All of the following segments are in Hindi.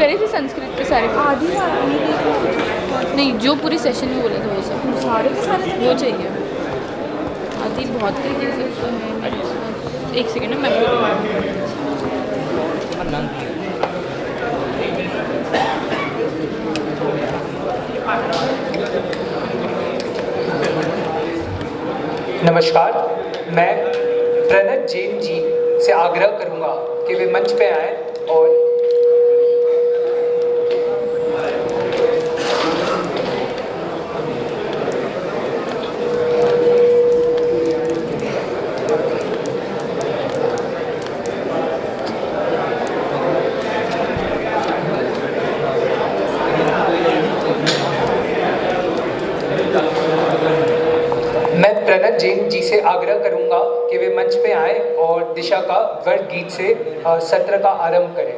करे थे संस्कृत के सारे आधी नहीं, जो पूरी सेशन में बोला था वो सब सारे के सारे वो चाहिए। आधी बहुत कई चीज़ें तो हैं मेरे पास। एक सेकेंड मैं नमस्कार, मैं प्रणत जैन जी से आग्रह करूंगा कि वे मंच पे आएं और मैं प्रणत जैन जी से आग्रह करूंगा कि वे मंच पे आएं और दिशा का वर्ग गीत से सत्र का आरंभ करें।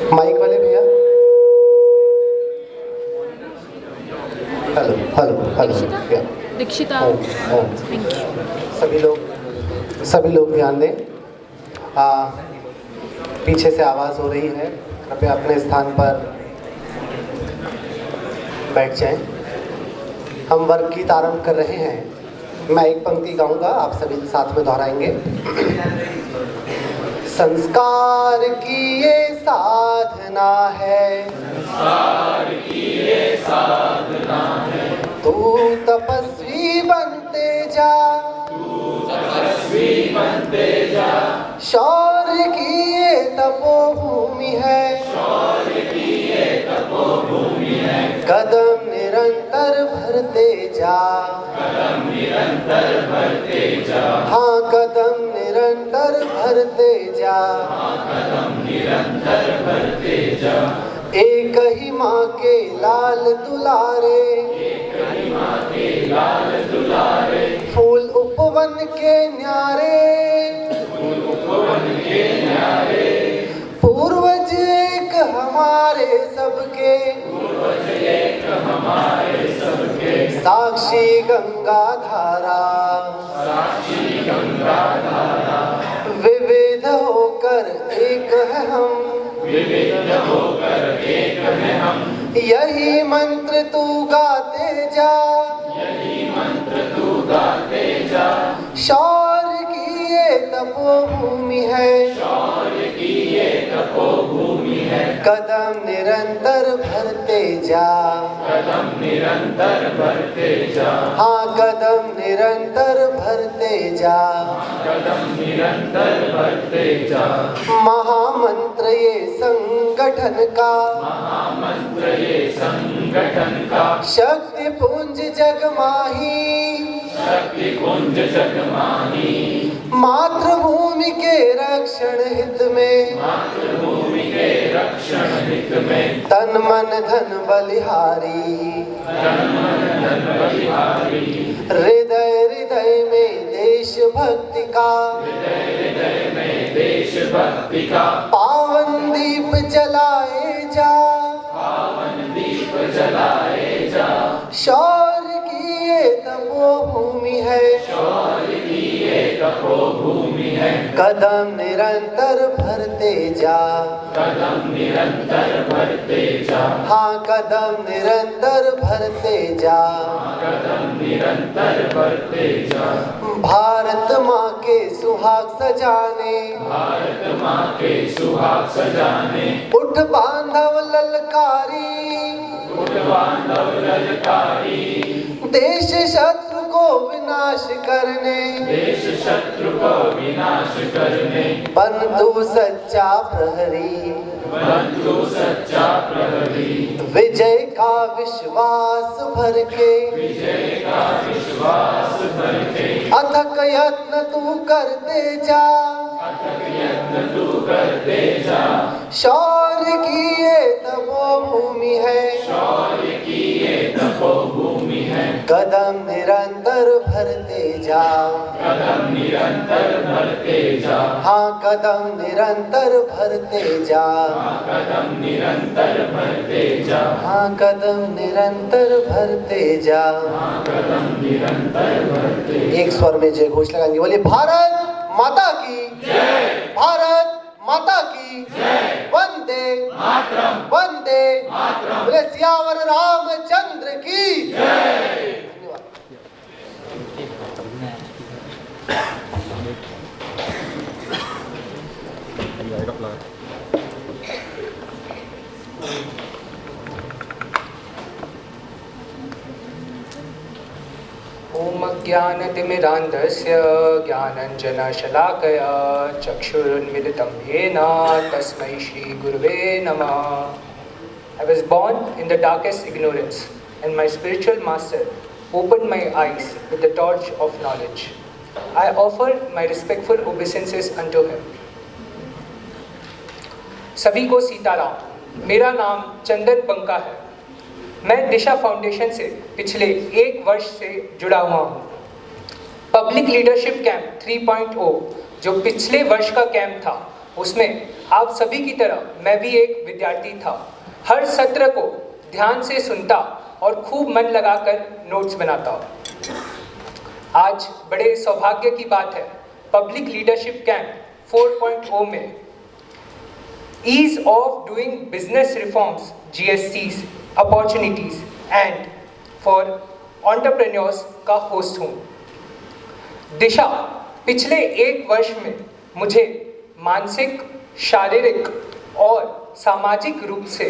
माइक वाले भैया, हेलो हेलो हेलो, दीक्षिता सभी लोग ध्यान दें। पीछे से आवाज़ हो रही है, कृपया अपने स्थान पर बैठ जाएं। हम वर्ग गीत आरंभ कर रहे हैं। मैं एक पंक्ति गाऊंगा, आप सभी साथ में दोहराएंगे। संस्कार की ये साधना है, संस्कार की ये साधना है, तू तपस्वी बनते जा, तू तपस्वी बनते जा। शौर्य की ये तपोभूमि है, शौर्य की ये तपोभूमि है, कदम निरंतर भरते जा, कदम निरंतर भरते जा। हाँ कदम निरंतर भरते जा, हाँ कदम निरंतर भरते जा। एक ही माँ के लाल दुलारे, एक ही माँ के लाल दुलारे, फूल उपवन के न्यारे, फूल उपवन के न्यारे, पूर्वज एक हमारे सबके, पूर्वज एक हमारे सबके, साक्षी गंगा धारा, साक्षी गंगा धारा, विविध होकर एक है हम, विविध होकर एक है हम। यही मंत्र तू गाते जा, यही मंत्र तू गाते जा। शौर्य की ये तपोभूमि है, शौर्य की ये तपोभूमि है, कदम निरंतर भरते जा, कदम निरंतर भरते जा। हाँ कदम निरंतर भरते जा, कदम निरंतर भरते जा। महामंत्र ये संगठन का, महामंत्र ये संगठन का, शक्ति पुंज जगमाही, शक्ति कुंज जगमाही, मातृभूमि के रक्षण हित में, मातृभूमि के रक्षण हित में, तन मन धन बलिहारी, तन मन धन बलिहारी, हृदय हृदय में देशभक्ति का, हृदय हृदय में देशभक्ति का, पावन दीप जलाए जा, पावन दीप जलाए जा। शौर्य की ये तपोभूमि है, शौर्य की ये तपोभूमि है, कदम निरंतर भरते जा, कदम निरंतर भरते जा। हाँ कदम निरंतर भरते जा, कदम निरंतर भरते जा। भारत माँ के सुहाग सजाने, भारत माँ के सुहाग सजाने, उठ बांधव ललकारी, उठ बांधव ललकारी, देश शत्रु को विनाश करने, देश शत्रु को विनाश करने, बन तू सच्चा प्रहरी, बंधु सच्चा प्रहरी, विजय का विश्वास भर के, विजय का विश्वास भर के, अथक यत्न तू करते जा, अथक यत्न तू करते जा। शौर्य की ये तपोभूमि है, शौर्य की ये तपोभूमि है, कदम निरंतर भरते जा, कदम निरंतर निरंतर भरते जा, हाँ कदम निरंतर भरते जा, कदम निरंतर भरते जा, हाँ कदम निरंतर भरते जा। कदम निरंतर भरते। एक स्वर में जय घोष लगाएंगे, बोलिए भारत माता की जय, भारत माता की जय, वंदे मातरम, वंदे मातरम, बोले सियावर रामचंद्र की जय। धन्यवाद। ओम ज्ञानतिमिरान्धस्य ज्ञानञ्जनशलाकया चक्षुरुन्मिलितं येन तस्मै श्रीगुरुवे नमः. I was born in the darkest ignorance, and my spiritual master opened my eyes with the torch of knowledge. I offer my respectful obeisances unto him. सभी को सीताराम। मेरा नाम चंदन बंका है। मैं दिशा फाउंडेशन से पिछले 1 वर्ष से जुड़ा हुआ हूँ। पब्लिक लीडरशिप कैंप 3.0 जो पिछले वर्ष का कैंप था, उसमें आप सभी की तरह मैं भी एक विद्यार्थी था। हर सत्र को ध्यान से सुनता और खूब मन लगाकर नोट्स बनाता। आज बड़े सौभाग्य की बात है, पब्लिक लीडरशिप कैंप 4.0 में ease of doing business reforms, GSCs, opportunities and for entrepreneurs का होस्ट हूँ। दिशा पिछले 1 वर्ष में मुझे मानसिक, शारीरिक और सामाजिक रूप से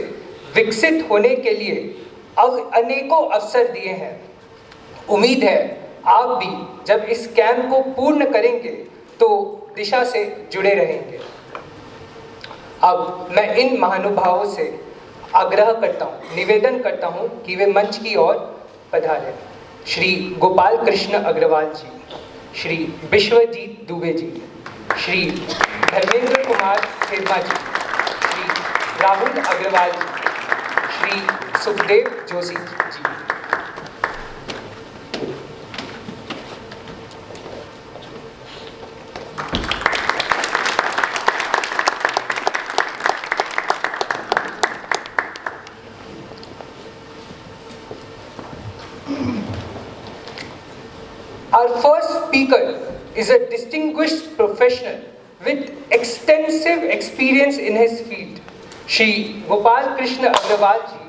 विकसित होने के लिए अनेकों अवसर दिए हैं। उम्मीद है आप भी जब इस कैंप को पूर्ण करेंगे तो दिशा से जुड़े रहेंगे। अब मैं इन महानुभावों से आग्रह करता हूँ, निवेदन करता हूँ कि वे मंच की ओर पधारें। श्री गोपाल कृष्ण अग्रवाल जी, श्री विश्वजीत दुबे जी, श्री धर्मेंद्र कुमार शर्मा जी, श्री राहुल अग्रवाल जी, श्री सुखदेव जोशी जी। Our first speaker is a distinguished professional with extensive experience in his field. Shri Gopal Krishna Agrawal ji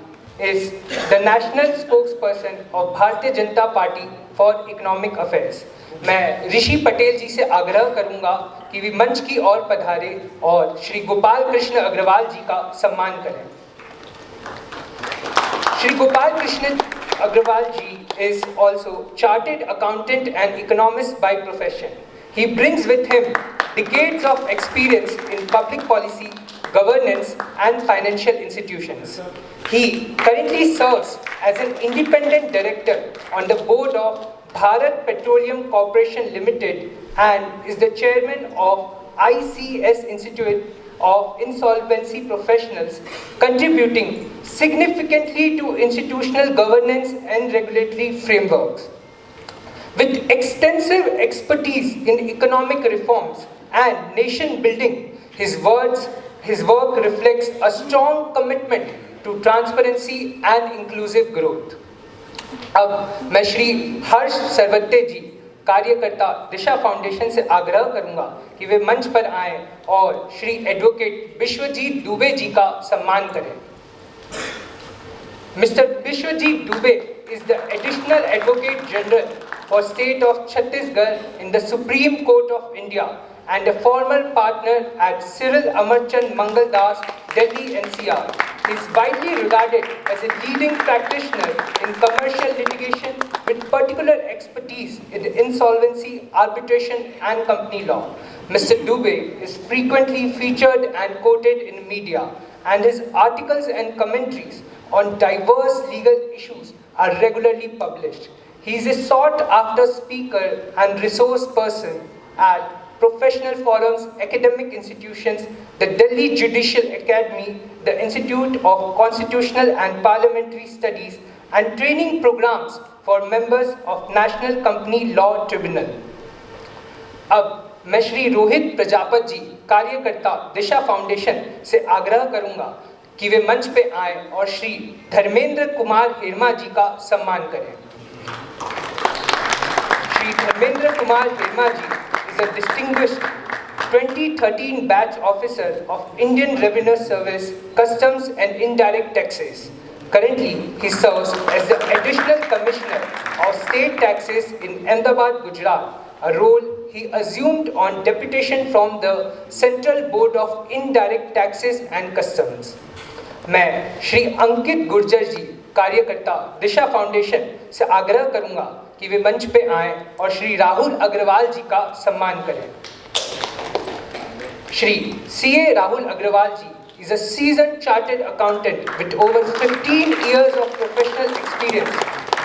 is the national spokesperson of Bharatiya Janata Party for Economic Affairs. मैं ऋषि पटेल जी से आग्रह करूंगा कि वे मंच की ओर पधारे और श्री गोपाल कृष्ण अग्रवाल जी का सम्मान करें। Shri Gopal Krishna Agrawal ji is also chartered accountant and economist by profession. He brings with him decades of experience in public policy, governance and financial institutions. He currently serves as an independent director on the board of Bharat Petroleum Corporation Limited and is the chairman of ICS Institute of Insolvency Professionals, contributing significantly to institutional governance and regulatory frameworks. With extensive expertise in economic reforms and nation building, his work reflects a strong commitment to transparency and inclusive growth. अब मैं श्री हर्ष सरवत्ते जी, कार्यकर्ता दिशा फाउंडेशन से आग्रह करूंगा कि वे मंच पर आएं और श्री एडवोकेट विश्वजीत दुबे जी का सम्मान करें। Mister Vishwajeet Dubey is the additional Advocate General for State of Chhattisgarh in the Supreme Court of India and a former partner at Cyril Amarchand Mangal Das, Delhi NCR. He is widely regarded as a leading practitioner in commercial litigation with particular expertise in insolvency, arbitration and company law. Mr. Dubey is frequently featured and quoted in media, and his articles and commentaries on diverse legal issues are regularly published. He is a sought-after speaker and resource person at professional forums, academic institutions, the Delhi Judicial Academy, the Institute of Constitutional and Parliamentary Studies, and training programs for members of National Company Law Tribunal. अब मैं श्री रोहित प्रजापत जी, कार्यकर्ता दिशा फाउंडेशन से आग्रह करूंगा कि वे मंच पे आए और श्री धर्मेंद्र कुमार हेरमा जी का सम्मान करें। श्री धर्मेंद्र कुमार हेरमा जी is a distinguished 2013 batch officer of Indian Revenue Service, Customs and Indirect Taxes. Currently, he serves as the Additional Commissioner of State Taxes in Ahmedabad, Gujarat, a role he assumed on deputation from the Central Board of Indirect Taxes and Customs. मैं श्री अंकित गुर्जर जी, कार्यकर्ता दिशा फाउंडेशन से आग्रह करूंगा कि वे मंच पे आएं और श्री राहुल अग्रवाल जी का सम्मान करें। Shri C.A. Rahul Agrawal ji is a seasoned chartered accountant with over 15 years of professional experience,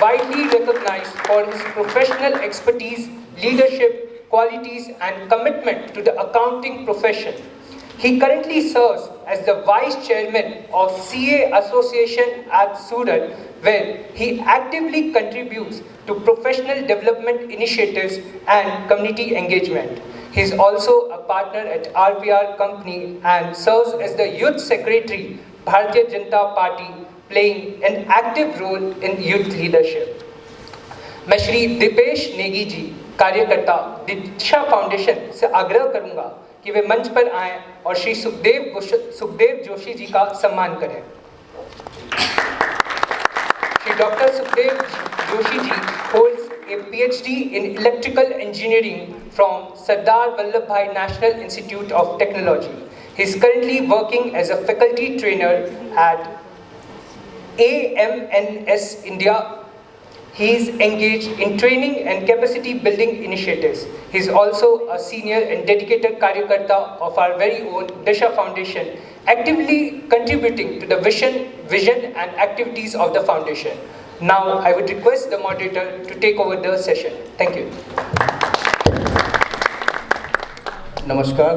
widely recognized for his professional expertise, leadership, qualities and commitment to the accounting profession. He currently serves as the Vice Chairman of CA Association at Surat, where he actively contributes to professional development initiatives and community engagement. He is also a partner at RPR Company and serves as the Youth Secretary, Bharatiya Janata Party, playing an active role in youth leadership. मैं श्री दीपेश नेगी जी, कार्यकर्ता दिशा फाउंडेशन से आग्रह करूंगा कि वे मंच पर आएं और श्री सुखदेव जोशी जी का सम्मान करें। Shri doctor Sukhdev Joshi ji holds a PhD in Electrical Engineering from Sardar Vallabhbhai National Institute of Technology. He is currently working as a faculty trainer at AMNS India. He is engaged in training and capacity building initiatives. He is also a senior and dedicated Karyakarta of our very own Disha Foundation, actively contributing to the vision and activities of the foundation. Now, I would request the moderator to take over the session. Thank you. नमस्कार,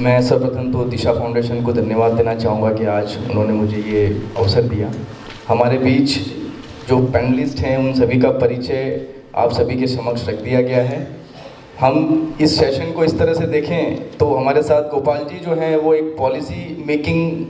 मैं सर्वप्रथम तो दिशा फाउंडेशन को धन्यवाद देना चाहूँगा कि आज उन्होंने मुझे ये अवसर दिया। हमारे बीच जो पैनलिस्ट हैं उन सभी का परिचय आप सभी के समक्ष रख दिया गया है। हम इस सेशन को इस तरह से देखें तो हमारे साथ गोपाल जी जो हैं वो एक पॉलिसी मेकिंग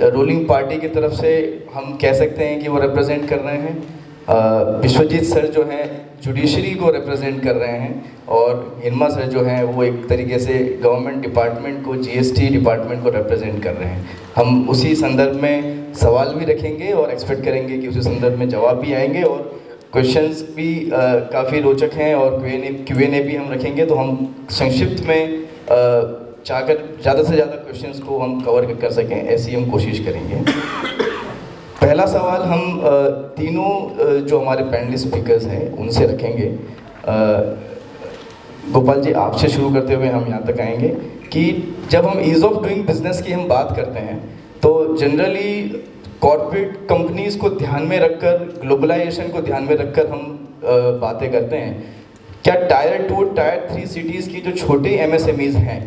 रूलिंग पार्टी की तरफ से हम कह सकते हैं कि वो रिप्रेजेंट कर रहे हैं। विश्वजीत सर जो हैं जुडिशरी को रिप्रेजेंट कर रहे हैं और हिरमा सर जो हैं वो एक तरीके से गवर्नमेंट डिपार्टमेंट को, जीएसटी डिपार्टमेंट को रिप्रेजेंट कर रहे हैं। हम उसी संदर्भ में सवाल भी रखेंगे और एक्सपेक्ट करेंगे कि उसी संदर्भ में जवाब भी आएंगे और क्वेश्चंस भी काफ़ी रोचक हैं और Q&A भी हम रखेंगे। तो हम संक्षिप्त में चाहकर ज़्यादा से ज़्यादा क्वेश्चंस को हम कवर कर सकें, ऐसी हम कोशिश करेंगे। पहला सवाल हम तीनों जो हमारे पैनलिस्ट स्पीकर्स हैं उनसे रखेंगे। गोपाल जी, आपसे शुरू करते हुए हम यहाँ तक आएंगे कि जब हम ईज़ ऑफ डूइंग बिजनेस की हम बात करते हैं तो जनरली कॉर्पोरेट कंपनीज़ को ध्यान में रखकर, ग्लोबलाइजेशन को ध्यान में रखकर हम बातें करते हैं। क्या टायर 2, टायर 3 सिटीज़ की जो छोटे MSMEs हैं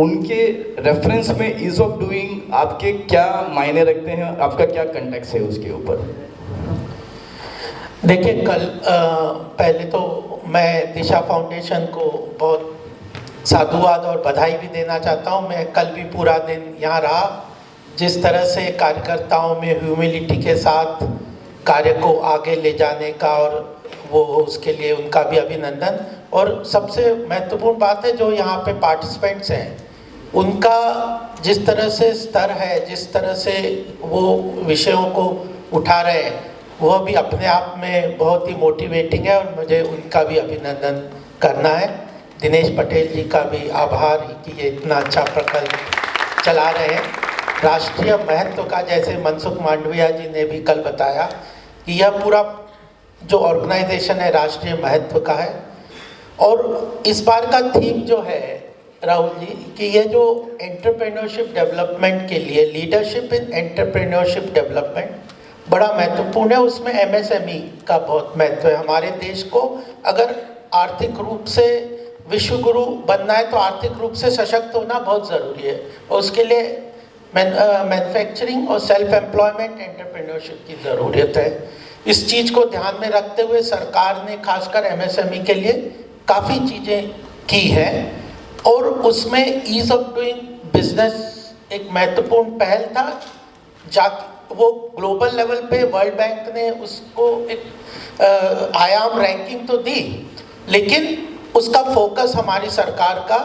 उनके रेफरेंस में ईज़ ऑफ डूइंग आपके क्या मायने रखते हैं, आपका क्या कंटेक्स्ट है उसके ऊपर? देखिए, कल पहले तो मैं दिशा फाउंडेशन को बहुत साधुवाद और बधाई भी देना चाहता हूं। मैं कल भी पूरा दिन यहाँ रहा। जिस तरह से कार्यकर्ताओं में ह्यूमिलिटी के साथ कार्य को आगे ले जाने का, और वो उसके लिए उनका भी अभिनंदन। और सबसे महत्वपूर्ण बात है जो यहाँ पे पार्टिसिपेंट्स हैं उनका जिस तरह से स्तर है, जिस तरह से वो विषयों को उठा रहे हैं, वह भी अपने आप में बहुत ही मोटिवेटिंग है और मुझे उनका भी अभिनंदन करना है। दिनेश पटेल जी का भी आभार कि ये इतना अच्छा प्रकल्प चला रहे हैं। राष्ट्रीय महत्व का, जैसे मनसुख मांडविया जी ने भी कल बताया कि यह पूरा जो ऑर्गेनाइजेशन है राष्ट्रीय महत्व का है। और इस बार का थीम जो है राहुल जी कि ये जो एंटरप्रेन्योरशिप डेवलपमेंट के लिए, लीडरशिप इन एंटरप्रेन्योरशिप डेवलपमेंट बड़ा महत्वपूर्ण है। उसमें MSME का बहुत महत्व है। हमारे देश को अगर आर्थिक रूप से विश्व गुरु बनना है तो आर्थिक रूप से सशक्त होना बहुत ज़रूरी है और उसके लिए मैन्युफैक्चरिंग और सेल्फ एम्प्लॉयमेंट एंटरप्रेन्योरशिप की ज़रूरत है। इस चीज़ को ध्यान में रखते हुए सरकार ने खासकर MSME के लिए काफ़ी चीज़ें की हैं और उसमें ईज़ ऑफ डूइंग बिजनेस एक महत्वपूर्ण पहल था। वो ग्लोबल लेवल पे वर्ल्ड बैंक ने उसको एक आयाम रैंकिंग तो दी, लेकिन उसका फोकस हमारी सरकार का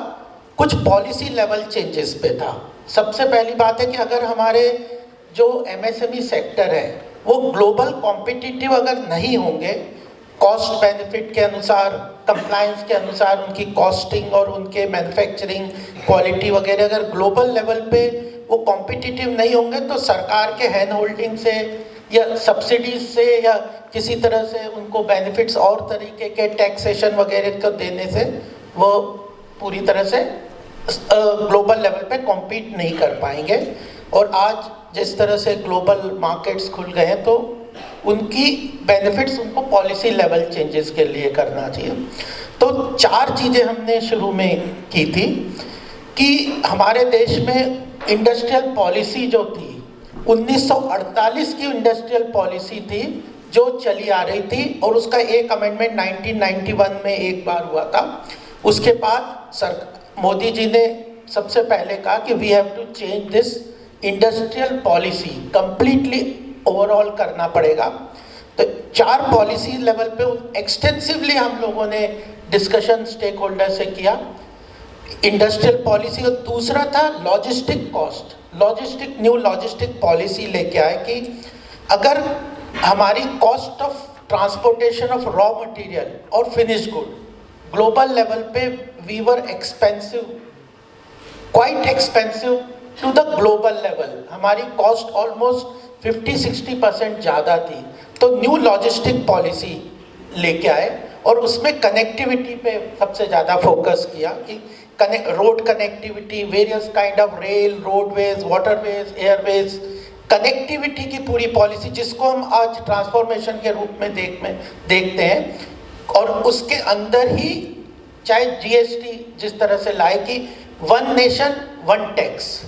कुछ पॉलिसी लेवल चेंजेस पे था। सबसे पहली बात है कि अगर हमारे जो एमएसएमई सेक्टर है वो ग्लोबल कॉम्पिटिटिव अगर नहीं होंगे, कॉस्ट बेनिफिट के अनुसार, कंप्लायंस के अनुसार उनकी कॉस्टिंग और उनके मैन्युफैक्चरिंग क्वालिटी वगैरह अगर ग्लोबल लेवल पे वो कॉम्पिटिटिव नहीं होंगे, तो सरकार के हैंड होल्डिंग से या सब्सिडीज से या किसी तरह से उनको बेनिफिट्स और तरीके के टैक्सेशन वगैरह को देने से वो पूरी तरह से ग्लोबल लेवल पे कॉम्पीट नहीं कर पाएंगे। और आज जिस तरह से ग्लोबल मार्केट्स खुल गए हैं तो उनकी बेनिफिट्स उनको पॉलिसी लेवल चेंजेस के लिए करना चाहिए। तो 4 चीज़ें हमने शुरू में की थी कि हमारे देश में इंडस्ट्रियल पॉलिसी जो थी 1948 की इंडस्ट्रियल पॉलिसी थी जो चली आ रही थी और उसका एक अमेंडमेंट 1991 में एक बार हुआ था। उसके बाद मोदी जी ने सबसे पहले कहा कि we have to change this industrial policy, completely overall करना पड़ेगा। तो 4 पॉलिसी लेवल पे एक्सटेंसिवली हम लोगों ने डिस्कशन स्टेक होल्डर से किया इंडस्ट्रियल पॉलिसी। और दूसरा था logistic cost, new logistic policy लेके आए कि अगर हमारी cost of transportation of raw material और फिनिश्ड गुड ग्लोबल लेवल पे we were expensive, quite expensive to the global level, हमारी कॉस्ट ऑलमोस्ट 50-60% ज़्यादा थी। तो न्यू लॉजिस्टिक पॉलिसी लेके आए और उसमें कनेक्टिविटी पे सबसे ज़्यादा फोकस किया कि road connectivity, various kind of rail, roadways, waterways, Airways, connectivity की पूरी पॉलिसी जिसको हम आज ट्रांसफॉर्मेशन के रूप में देखते हैं। और उसके अंदर ही चाहे जीएसटी जिस तरह से लाए कि 1 nation 1 tax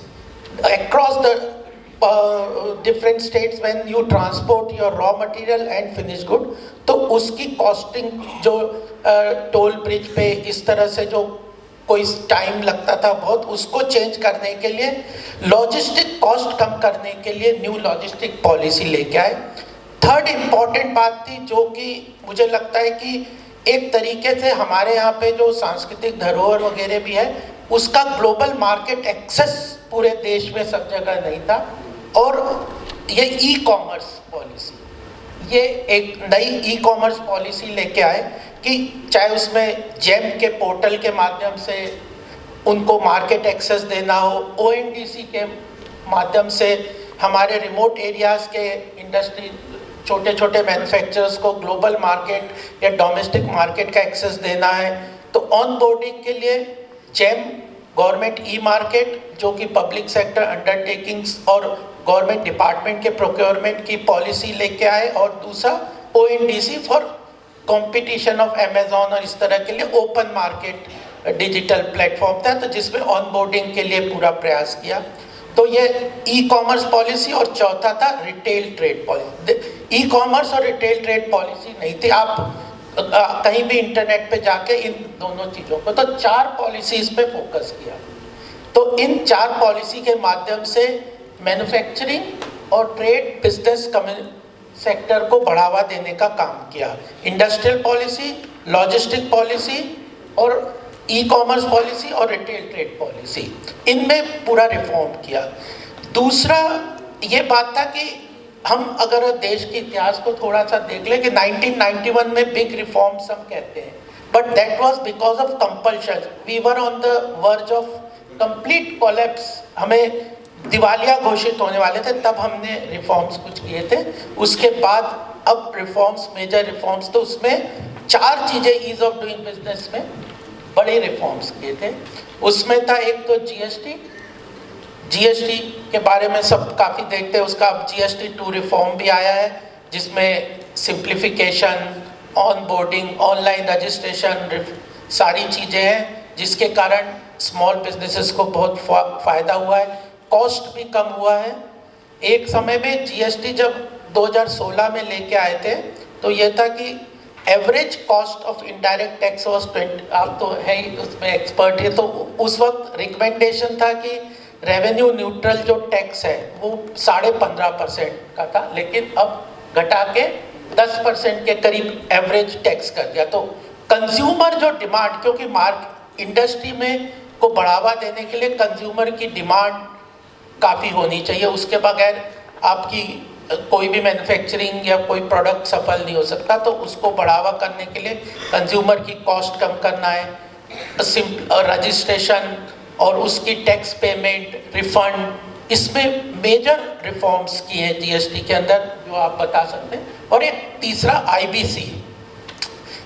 across the different states when you transport your raw material and finished good, तो उसकी कॉस्टिंग जो टोल ब्रिज पे इस तरह से जो कोई टाइम लगता था बहुत, उसको चेंज करने के लिए, लॉजिस्टिक कॉस्ट कम करने के लिए न्यू लॉजिस्टिक पॉलिसी लेके आए। थर्ड इम्पॉर्टेंट बात थी जो कि मुझे लगता है कि एक तरीके से हमारे यहाँ पे जो सांस्कृतिक धरोहर वगैरह भी है उसका ग्लोबल मार्केट एक्सेस पूरे देश में सब जगह नहीं था। और ये ई कॉमर्स पॉलिसी, ये एक नई ई कॉमर्स पॉलिसी लेके आए कि चाहे उसमें जेम के पोर्टल के माध्यम से उनको मार्केट एक्सेस देना हो, ओएनडीसी के माध्यम से हमारे रिमोट एरियाज़ के इंडस्ट्री छोटे छोटे मैन्युफैक्चरर्स को ग्लोबल मार्केट या डोमेस्टिक मार्केट का एक्सेस देना है। तो ऑन बोर्डिंग के लिए जेम गवर्नमेंट ई मार्केट जो कि पब्लिक सेक्टर अंडरटेकिंग्स और गवर्नमेंट डिपार्टमेंट के प्रोक्योरमेंट की पॉलिसी लेके आए, और दूसरा ONDC for competition of Amazon और इस तरह के लिए ओपन मार्केट डिजिटल प्लेटफॉर्म था, तो जिसमें ऑन बोर्डिंग के लिए पूरा प्रयास किया। तो ये ई कॉमर्स पॉलिसी, और चौथा था retail trade policy. E commerce और रिटेल ट्रेड पॉलिसी नहीं थी, आप कहीं भी इंटरनेट पे जाके इन दोनों चीज़ों को, तो 4 पॉलिसीज़ पे फोकस किया। तो इन 4 पॉलिसी के माध्यम से मैन्युफैक्चरिंग और ट्रेड बिजनेस सेक्टर को बढ़ावा देने का काम किया। इंडस्ट्रियल पॉलिसी, लॉजिस्टिक पॉलिसी और ई कॉमर्स पॉलिसी और रिटेल ट्रेड पॉलिसी, इनमें पूरा रिफॉर्म किया। दूसरा ये बात था कि हम अगर देश के इतिहास को थोड़ा सा देख लें कि 1991 में बिग रिफॉर्म्स हम कहते हैं, but that was because of compulsion, we were on the verge of complete collapse, हमें दिवालिया घोषित होने वाले थे, तब हमने रिफॉर्म्स कुछ किए थे। उसके बाद अब रिफॉर्म्स, मेजर रिफॉर्म्स, तो उसमें 4 चीज़ें ईज ऑफ डूइंग बिजनेस में बड़े रिफॉर्म्स किए थे। उसमें था एक तो जीएसटी के बारे में सब काफ़ी देखते हैं, उसका अब GST 2 रिफॉर्म भी आया है जिसमें simplification, on boarding, online registration, सारी चीज़ें हैं जिसके कारण स्मॉल बिजनेसेस को बहुत फ़ायदा हुआ है, कॉस्ट भी कम हुआ है। एक समय में GST जब 2016 में लेके आए थे तो ये था कि average cost of indirect tax was 20, आप तो है ही उसमें एक्सपर्ट है, तो उस वक्त रिकमेंडेशन था कि रेवेन्यू न्यूट्रल जो टैक्स है वो 15.5% का था, लेकिन अब घटा के 10% के करीब एवरेज टैक्स कर दिया। तो कंज्यूमर जो डिमांड, क्योंकि इंडस्ट्री में को बढ़ावा देने के लिए कंज्यूमर की डिमांड काफ़ी होनी चाहिए, उसके बगैर आपकी कोई भी मैन्युफैक्चरिंग या कोई प्रोडक्ट सफल नहीं हो सकता। तो उसको बढ़ावा करने के लिए कंज्यूमर की कॉस्ट कम करना है, रजिस्ट्रेशन और उसकी टैक्स पेमेंट, रिफंड, इसमें मेजर रिफॉर्म्स किए हैं जीएसटी के अंदर जो आप बता सकते हैं। और एक तीसरा आईबीसी,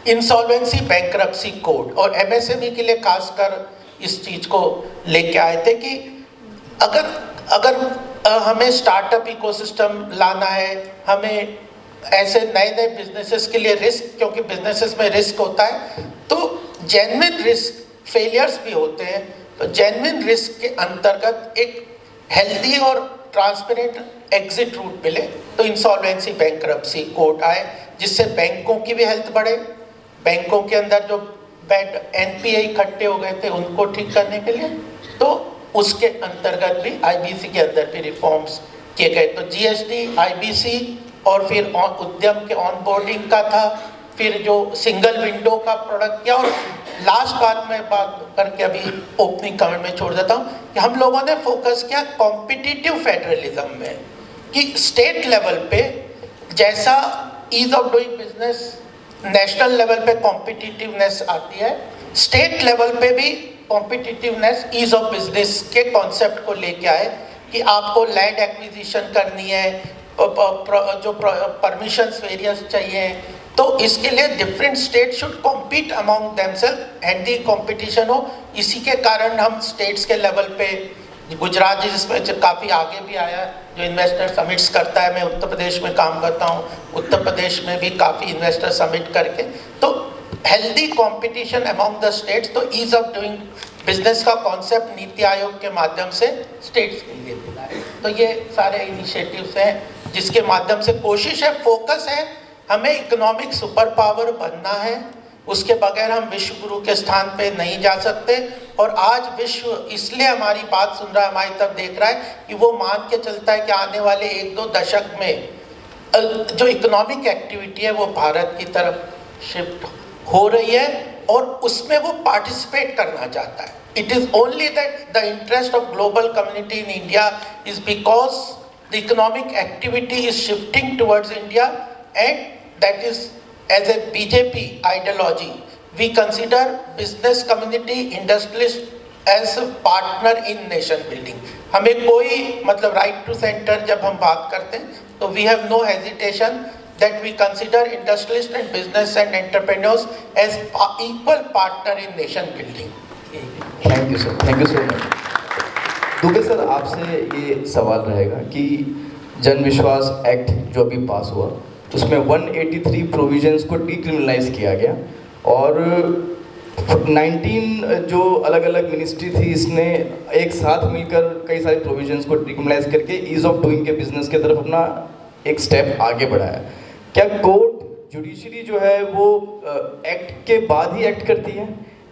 इंसॉल्वेंसी बैंक्रप्सी कोड, और एमएसएमई के लिए खासकर इस चीज़ को लेके आए थे कि अगर हमें स्टार्टअप इकोसिस्टम लाना है, हमें ऐसे नए नए बिजनेसेस के लिए रिस्क, क्योंकि बिजनेसेस में रिस्क होता है, तो जेन्युइन रिस्क फेलियर्स भी होते हैं, तो जेन्युइन रिस्क के अंतर्गत एक हेल्दी और ट्रांसपेरेंट एग्जिट रूट मिले, तो इंसॉल्वेंसी बैंक्रप्सी कोड आए, जिससे बैंकों की भी हेल्थ बढ़े, बैंकों के अंदर जो बैड एनपीए इकट्ठे हो गए थे उनको ठीक करने के लिए, तो उसके अंतर्गत भी आईबीसी के अंदर भी रिफॉर्म्स किए गए। तो जीएसटी, आईबीसी और फिर उद्यम के ऑनबोर्डिंग का था, फिर जो सिंगल विंडो का प्रोडक्ट किया, और लास्ट बात मैं बात करके अभी ओपनिंग कमेंट में छोड़ देता हूँ कि हम लोगों ने फोकस किया कॉम्पिटिटिव फेडरलिज्म में, कि स्टेट लेवल पे जैसा ease of doing business national level पे कॉम्पिटिटिवनेस आती है, स्टेट लेवल पे भी कॉम्पिटिटिवनेस ईज ऑफ बिजनेस के कॉन्सेप्ट को लेके आए कि आपको लैंड एक्विजिशन करनी है, जो परमिशंस वेरियस चाहिए, तो इसके लिए different state should compete among themselves, healthy competition हो। इसी के कारण हम स्टेट्स के लेवल पे, गुजरात जिसमें काफ़ी आगे भी आया, जो इन्वेस्टर समिट्स करता है, मैं उत्तर प्रदेश में काम करता हूँ, उत्तर प्रदेश में भी काफ़ी इन्वेस्टर समिट करके, तो healthy competition among the states, तो ईज ऑफ डूइंग बिजनेस का कॉन्सेप्ट नीति आयोग के माध्यम से स्टेट्स के लिए मिला है। तो ये सारे इनिशिएटिव्स हैं जिसके माध्यम से कोशिश है, फोकस है, हमें इकोनॉमिक सुपर पावर बनना है, उसके बगैर हम विश्व गुरु के स्थान पे नहीं जा सकते। और आज विश्व इसलिए हमारी बात सुन रहा है, हमारी तरफ देख रहा है कि वो मान के चलता है कि आने वाले 1-2 दशक में जो इकोनॉमिक एक्टिविटी है वो भारत की तरफ शिफ्ट हो रही है और उसमें वो पार्टिसिपेट करना चाहता है। It is only that the interest of global community in India is because the economic activity is shifting towards India, and that is as a BJP ideology, we consider business community, industrialists as a partner in nation building. हमें कोई मतलब right to center जब हम बात करते हैं तो we have no hesitation that we consider industrialists and business and entrepreneurs as equal partner in nation building. Thank you sir, thank you so much. Dubey sir, आपसे ये सवाल रहेगा कि जन विश्वास एक्ट जो अभी पास हुआ उसमें 183 प्रोविजंस को डीक्रिमिनलाइज किया गया और 19 जो अलग अलग मिनिस्ट्री थी इसने एक साथ मिलकर कई सारे प्रोविजंस को डीक्रिमिनलाइज करके ईज ऑफ डूइंग के बिजनेस की तरफ अपना एक स्टेप आगे बढ़ाया। क्या कोर्ट जुडिशरी जो है वो एक्ट के बाद ही एक्ट करती है,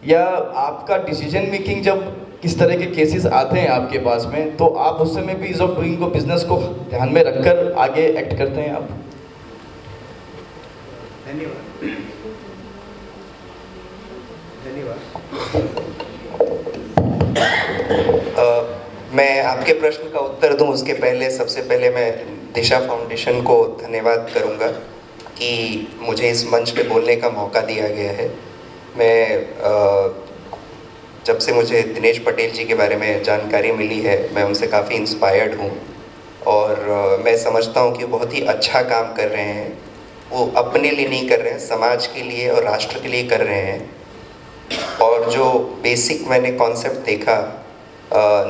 या आपका डिसीजन मेकिंग जब किस तरह के केसेस आते हैं आपके पास में तो आप उस समय भी ईज ऑफ डूइंग को बिजनेस को ध्यान में रखकर आगे एक्ट करते हैं आप? मैं आपके प्रश्न का उत्तर दूं उसके पहले सबसे पहले मैं दिशा फाउंडेशन को धन्यवाद करूंगा कि मुझे इस मंच पे बोलने का मौका दिया गया है। मैं जब से मुझे दिनेश पटेल जी के बारे में जानकारी मिली है मैं उनसे काफ़ी इंस्पायर्ड हूं और मैं समझता हूं कि बहुत ही अच्छा काम कर रहे हैं। वो अपने लिए नहीं कर रहे हैं, समाज के लिए और राष्ट्र के लिए कर रहे हैं। और जो बेसिक मैंने कॉन्सेप्ट देखा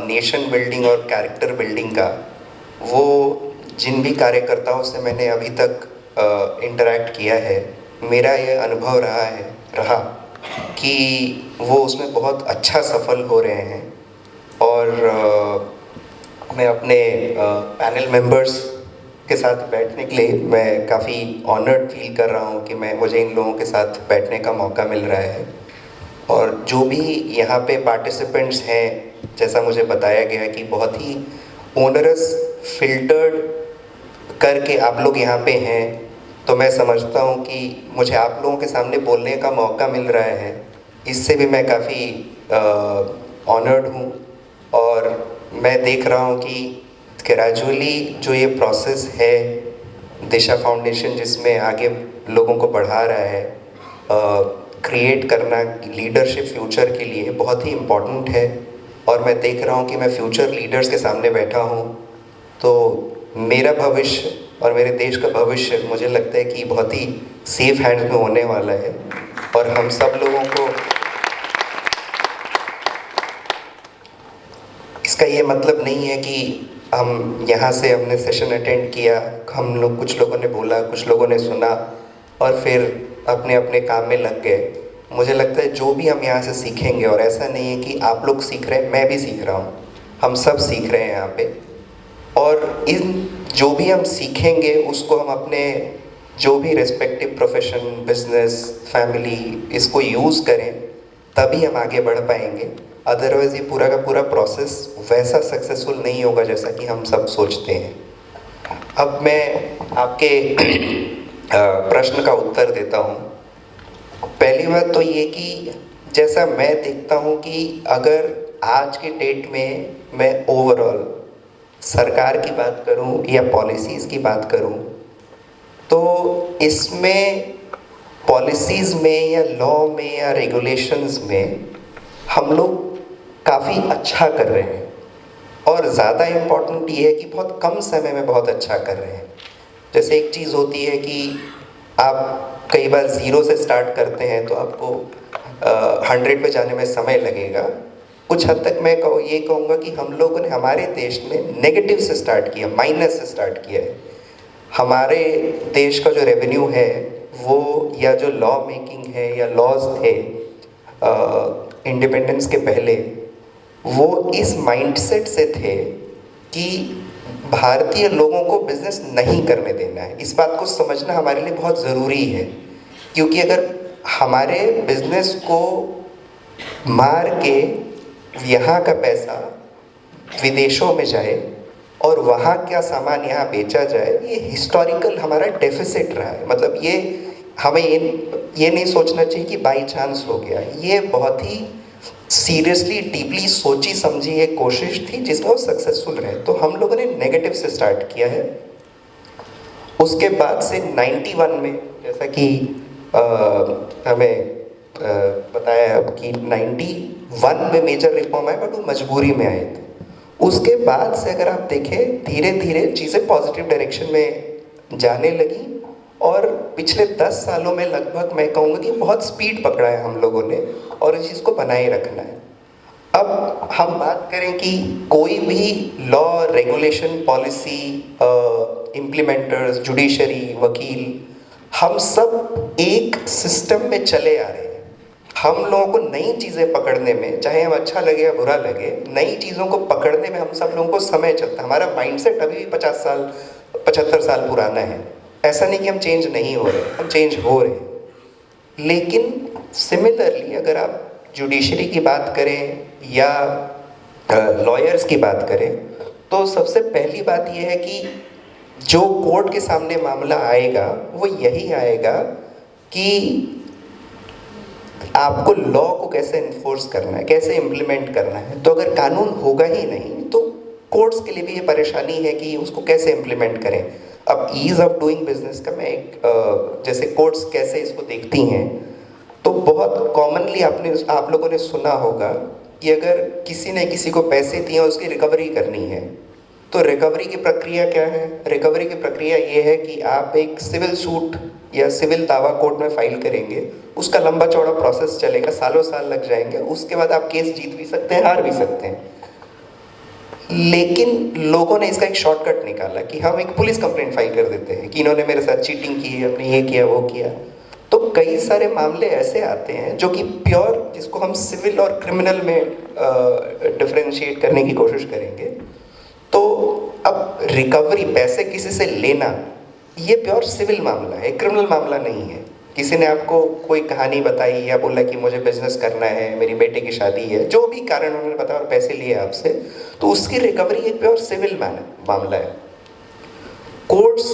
नेशन बिल्डिंग और कैरेक्टर बिल्डिंग का, वो जिन भी कार्यकर्ताओं से मैंने अभी तक इंटरेक्ट किया है, मेरा ये अनुभव रहा कि वो उसमें बहुत अच्छा सफल हो रहे हैं। और मैं अपने पैनल मेंबर्स के साथ बैठने के लिए मैं काफ़ी ऑनर्ड फील कर रहा हूँ कि मुझे इन लोगों के साथ बैठने का मौका मिल रहा है। और जो भी यहाँ पे पार्टिसिपेंट्स हैं, जैसा मुझे बताया गया कि बहुत ही ओनरस फिल्टर्ड करके आप लोग यहाँ पे हैं, तो मैं समझता हूँ कि मुझे आप लोगों के सामने बोलने का मौका मिल रहा है, इससे भी मैं काफ़ी ऑनर्ड हूँ। और मैं देख रहा हूँ कि ग्रेजुअली जो ये प्रोसेस है दिशा फाउंडेशन जिसमें आगे लोगों को बढ़ा रहा है, क्रिएट करना लीडरशिप फ्यूचर के लिए बहुत ही इम्पोर्टेंट है। और मैं देख रहा हूँ कि मैं फ्यूचर लीडर्स के सामने बैठा हूँ, तो मेरा भविष्य और मेरे देश का भविष्य मुझे लगता है कि बहुत ही सेफ हैंड्स में होने वाला है। और हम सब लोगों को इसका ये मतलब नहीं है कि हम यहाँ से हमने सेशन अटेंड किया, हम लोग कुछ लोगों ने बोला, कुछ लोगों ने सुना और फिर अपने अपने काम में लग गए। मुझे लगता है जो भी हम यहाँ से सीखेंगे, और ऐसा नहीं है कि आप लोग सीख रहे हैं, मैं भी सीख रहा हूँ, हम सब सीख रहे हैं यहाँ पे। और इन जो भी हम सीखेंगे उसको हम अपने जो भी रेस्पेक्टिव प्रोफेशन, बिजनेस, फैमिली, इसको यूज़ करें, तभी हम आगे बढ़ पाएंगे। अदरवाइज़ ये पूरा का पूरा प्रोसेस वैसा सक्सेसफुल नहीं होगा जैसा कि हम सब सोचते हैं। अब मैं आपके प्रश्न का उत्तर देता हूँ। पहली बात तो ये कि जैसा मैं देखता हूँ कि अगर आज के डेट में मैं ओवरऑल सरकार की बात करूँ या पॉलिसीज़ की बात करूँ, तो इसमें पॉलिसीज़ में या लॉ में या रेगुलेशंस में हम लोग काफ़ी अच्छा कर रहे हैं। और ज़्यादा इम्पॉर्टेंट ये है कि बहुत कम समय में बहुत अच्छा कर रहे हैं। जैसे एक चीज़ होती है कि आप कई बार ज़ीरो से स्टार्ट करते हैं तो आपको 100 पे जाने में समय लगेगा। कुछ हद तक मैं ये कहूँगा कि हम लोगों ने हमारे देश में नेगेटिव से स्टार्ट किया, माइनस से स्टार्ट किया है। हमारे देश का जो रेवेन्यू है वो, या जो लॉ मेकिंग है या लॉज थे इंडिपेंडेंस के पहले, वो इस माइंडसेट से थे कि भारतीय लोगों को बिजनेस नहीं करने देना है। इस बात को समझना हमारे लिए बहुत ज़रूरी है, क्योंकि अगर हमारे बिजनेस को मार के यहाँ का पैसा विदेशों में जाए और वहाँ का सामान यहाँ बेचा जाए, ये हिस्टोरिकल हमारा डेफिसिट रहा है। मतलब ये हमें ये नहीं सोचना चाहिए कि बाई चांस हो गया। ये बहुत ही सीरियसली, डीपली सोची समझी एक कोशिश थी जिसमें वो सक्सेसफुल रहे। तो हम लोगों ने नेगेटिव से स्टार्ट किया है। उसके बाद से 91 में, जैसा कि हमें बताया अब कि 91 में मेजर रिफॉर्म आए, बट वो मजबूरी में आए थे। उसके बाद से अगर आप देखें, धीरे धीरे चीज़ें पॉजिटिव डायरेक्शन में जाने लगी और पिछले 10 सालों में लगभग मैं कहूँगा कि बहुत स्पीड पकड़ा है हम लोगों ने, और इस चीज़ को बनाए रखना है। अब हम बात करें कि कोई भी law, regulation, policy, implementers, judiciary, वकील, हम सब एक सिस्टम में चले आ रहे हैं। हम लोगों को नई चीज़ें पकड़ने में, चाहे हम अच्छा लगे या बुरा लगे, नई चीज़ों को पकड़ने में हम सब लोगों को समय चलता है। हमारा माइंडसेट अभी भी 50 साल 75 साल पुराना है। ऐसा नहीं कि हम चेंज नहीं हो रहे, हम चेंज हो रहे हैं। लेकिन सिमिलरली अगर आप जुडिशरी की बात करें या लॉयर्स की बात करें, तो सबसे पहली बात यह है कि जो कोर्ट के सामने मामला आएगा वो यही आएगा कि आपको लॉ को कैसे इन्फोर्स करना है, कैसे इम्प्लीमेंट करना है। तो अगर कानून होगा ही नहीं तो कोर्ट्स के लिए भी ये परेशानी है कि उसको कैसे इम्प्लीमेंट करें। अब ईज़ ऑफ डूइंग बिजनेस का मैं एक जैसे कोर्ट्स कैसे इसको देखती हैं, तो बहुत कॉमनली आप लोगों ने सुना होगा कि अगर किसी ने किसी को पैसे दिए और उसकी रिकवरी करनी है, तो रिकवरी की प्रक्रिया क्या है? रिकवरी की प्रक्रिया ये है कि आप एक सिविल सूट या सिविल दावा कोर्ट में फाइल करेंगे। उसका लंबा चौड़ा प्रोसेस चलेगा, सालों साल लग जाएंगे। उसके बाद आप केस जीत भी सकते हैं, हार भी सकते हैं। लेकिन लोगों ने इसका एक शॉर्टकट निकाला कि हम एक पुलिस कंप्लेंट फाइल कर देते हैं कि इन्होंने मेरे साथ चीटिंग की, हमने ये किया वो किया। तो कई सारे मामले ऐसे आते हैं जो कि प्योर, जिसको हम सिविल और क्रिमिनल में डिफरेंशिएट करने की कोशिश करेंगे। तो अब रिकवरी, पैसे किसी से लेना, ये प्योर सिविल मामला है, क्रिमिनल मामला नहीं है। किसी ने आपको कोई कहानी बताई या बोला कि मुझे बिजनेस करना है, मेरी बेटे की शादी है, जो भी कारण उन्होंने बताया और पैसे लिए आपसे, तो उसकी रिकवरी एक प्योर सिविल मामला है। कोर्ट्स,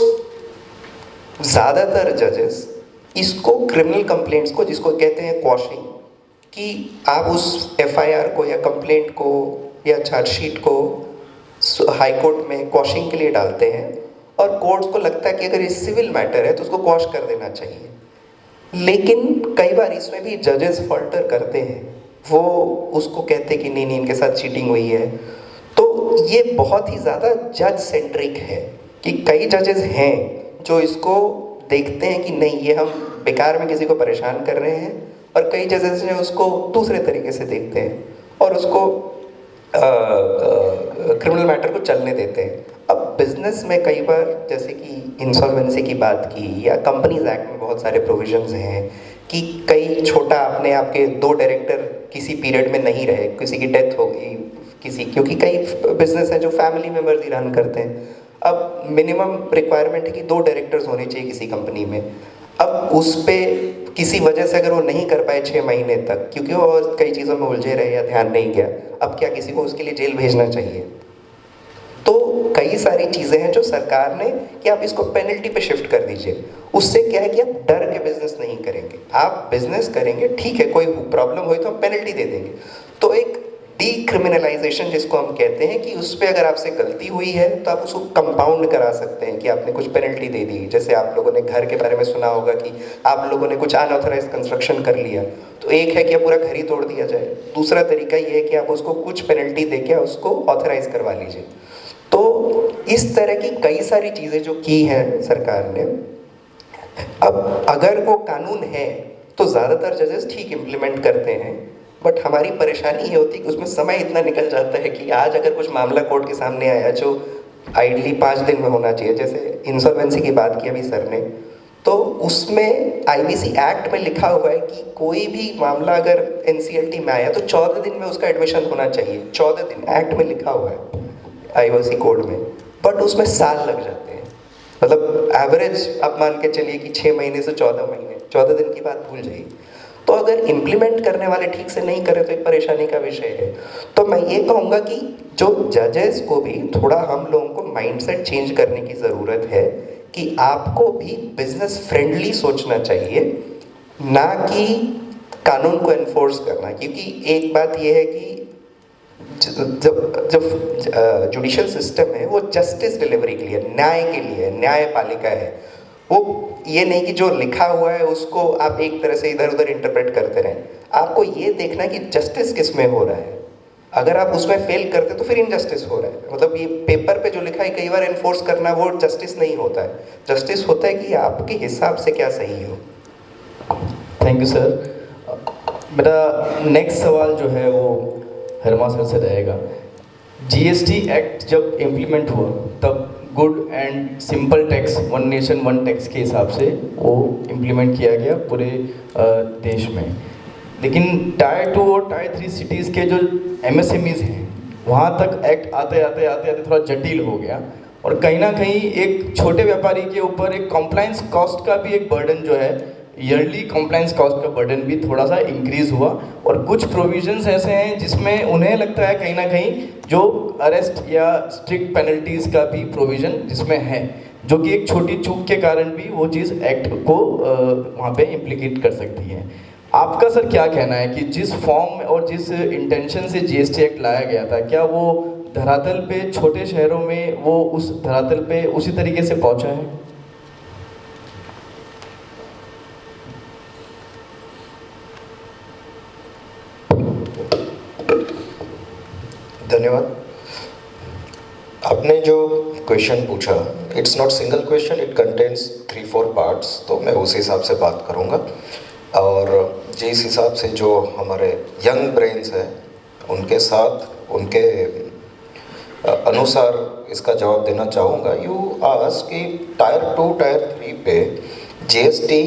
ज़्यादातर जजेस इसको क्रिमिनल कंप्लेंट्स को, जिसको कहते हैं क्वॉशिंग, कि आप उस एफआईआर को या कंप्लेंट को या चार्जशीट को हाई कोर्ट में क्वॉशिंग के लिए डालते हैं, और कोर्ट्स को लगता है कि अगर ये सिविल मैटर है तो उसको क्वॉश कर देना चाहिए। लेकिन कई बार इसमें भी जजेस फॉल्टर करते हैं, वो उसको कहते हैं कि नहीं इनके साथ चीटिंग हुई है। तो ये बहुत ही ज़्यादा जज सेंट्रिक है कि कई जजेस हैं जो इसको देखते हैं कि नहीं ये हम बेकार में किसी को परेशान कर रहे हैं, और कई जजेस हैं उसको दूसरे तरीके से देखते हैं और उसको क्रिमिनल मैटर को चलने देते हैं। अब बिजनेस में कई बार, जैसे कि इंसॉल्वेंसी की बात की, या कंपनीज एक्ट में बहुत सारे प्रोविजंस हैं कि कई छोटा आपने आपके 2 डायरेक्टर किसी पीरियड में नहीं रहे, किसी की डेथ हो गई, किसी, क्योंकि कई बिजनेस हैं जो फैमिली मेम्बर्स ही रन करते हैं। अब मिनिमम रिक्वायरमेंट है कि 2 डायरेक्टर्स होने चाहिए किसी कंपनी में। अब उस पर किसी वजह से अगर वो नहीं कर पाए 6 महीने तक, क्योंकि वो कई चीज़ों में उलझे रहे या ध्यान नहीं गया, अब क्या किसी को उसके लिए जेल भेजना चाहिए? तो कई सारी चीज़ें हैं जो सरकार ने कि आप इसको पेनल्टी पे शिफ्ट कर दीजिए। उससे क्या है कि आप डर के बिजनेस नहीं करेंगे, आप बिजनेस करेंगे, ठीक है कोई प्रॉब्लम हुई तो हम पेनल्टी दे देंगे। तो एक डीक्रिमिनलाइजेशन जिसको हम कहते हैं कि उस पर अगर आपसे गलती हुई है तो आप उसको कंपाउंड करा सकते हैं कि आपने कुछ पेनल्टी दे दी। जैसे आप लोगों ने घर के बारे में सुना होगा कि आप लोगों ने कुछ अनऑथराइज कंस्ट्रक्शन कर लिया, तो एक है कि आप पूरा घर ही तोड़ दिया जाए, दूसरा तरीका ये है कि आप उसको कुछ पेनल्टी दे के उसको ऑथराइज करवा लीजिए। तो इस तरह की कई सारी चीज़ें जो की हैं सरकार ने। अब अगर वो कानून है तो ज़्यादातर जजेस ठीक इम्प्लीमेंट करते हैं, बट हमारी परेशानी ये होती है कि उसमें समय इतना निकल जाता है कि आज अगर कुछ मामला कोर्ट के सामने आया जो आइडली 5 दिन में होना चाहिए, जैसे इंसॉल्वेंसी की बात की अभी सर ने, तो उसमें आईबीसी एक्ट में लिखा हुआ है कि कोई भी मामला अगर एनसीएलटी में आया तो 14 दिन में उसका एडमिशन होना चाहिए। 14 दिन एक्ट में लिखा हुआ है आईओसी कोड में, बट उसमें साल लग जाते हैं। मतलब एवरेज आप मान के चलिए कि 6 महीने से 14 महीने, 14 दिन की बात भूल जाइए। तो अगर इम्प्लीमेंट करने वाले ठीक से नहीं करें तो एक परेशानी का विषय है। तो मैं ये कहूँगा कि जो जजेस को भी थोड़ा हम लोगों को माइंडसेट चेंज करने की ज़रूरत है कि आपको भी बिजनेस फ्रेंडली सोचना चाहिए, ना कि कानून को एनफोर्स करना। क्योंकि एक बात यह है कि जब जुडिशियल सिस्टम है वो जस्टिस डिलीवरी के लिए, न्याय के लिए, न्यायपालिका है। वो ये नहीं कि जो लिखा हुआ है उसको आप एक तरह से इधर उधर इंटरप्रेट करते रहें। आपको ये देखना है कि जस्टिस किस में हो रहा है। अगर आप उसमें फेल करते तो फिर इनजस्टिस हो रहा है। मतलब ये पेपर पे जो लिखा है कई बार एनफोर्स करना वो जस्टिस नहीं होता है। जस्टिस होता है कि आपके हिसाब से क्या सही हो। Thank you sir. मेरा नेक्स्ट सवाल जो है वो हरमा सर से रहेगा। जीएसटी एक्ट जब इम्प्लीमेंट हुआ तब good and simple tax, 1 nation 1 tax के हिसाब से वो इम्प्लीमेंट किया गया पूरे देश में। लेकिन टायर 2 और टायर 3 सिटीज़ के जो एमएसएमईज़ हैं वहाँ तक एक्ट आते आते थोड़ा जटिल हो गया, और कहीं ना कहीं एक छोटे व्यापारी के ऊपर एक कॉम्प्लाइंस कॉस्ट का भी एक बर्डन जो है, ईयरली कॉम्प्लाइंस कॉस्ट का बर्डन भी थोड़ा सा इंक्रीज़ हुआ। और कुछ प्रोविजंस ऐसे हैं जिसमें उन्हें लगता है कहीं ना कहीं जो अरेस्ट या स्ट्रिक्ट पेनल्टीज़ का भी प्रोविज़न जिसमें है, जो कि एक छोटी चूक के कारण भी वो चीज़ एक्ट को वहाँ पे इम्प्लीकेट कर सकती है। आपका सर क्या कहना है कि जिस फॉर्म और जिस इंटेंशन से जीएसटी एक्ट लाया गया था, क्या वो धरातल पे छोटे शहरों में वो उस धरातल पे उसी तरीके से पहुँचा है? धन्यवाद। आपने जो क्वेश्चन पूछा, it's not single question, it contains 3-4 parts, तो मैं उस हिसाब से बात करूंगा। और जिस हिसाब से जो हमारे यंग ब्रेन्स हैं उनके साथ उनके अनुसार इसका जवाब देना चाहूँगा। यू आस्क कि टायर 2 टायर 3 पे जीएसटी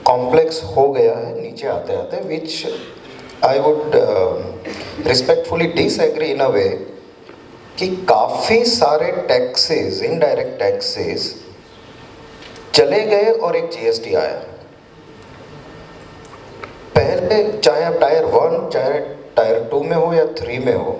कॉम्प्लेक्स हो गया है नीचे आते आते, विच I would respectfully disagree in a way कि काफ़ी सारे टैक्सेस, इनडायरेक्ट टैक्सेस चले गए और एक जीएसटी आया। पहले चाहे आप टायर 1 चाहे टायर 2 में हो या 3 में हो,